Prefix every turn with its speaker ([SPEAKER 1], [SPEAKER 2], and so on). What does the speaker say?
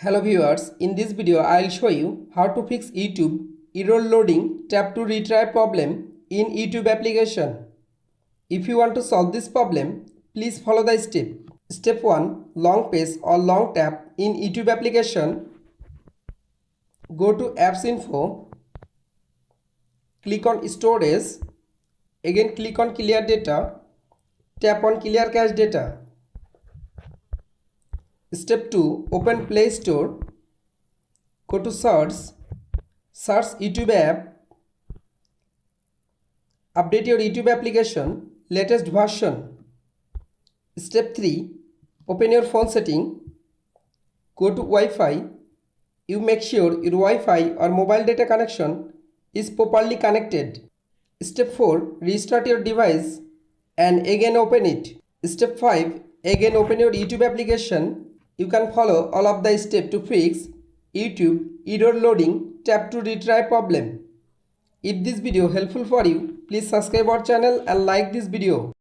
[SPEAKER 1] Hello viewers, in this video I'll show you how to fix YouTube error loading tap to retry problem in YouTube application. If you want to solve this problem, please follow the step. Step 1. Long press or long tap in YouTube application. Go to Apps Info. Click on Storage. Again click on Clear Data. Tap on Clear Cache Data. Step 2. Open Play Store. Go to Search. Search YouTube app. Update your YouTube application latest version. Step 3. Open your phone setting. Go to Wi-Fi. You make sure your Wi-Fi or mobile data connection is properly connected. Step 4. Restart your device and again open it. Step 5. Again open your YouTube application. You can follow all of the steps to fix YouTube error loading tap to retry problem. If this video helpful for you, please subscribe our channel and like this video.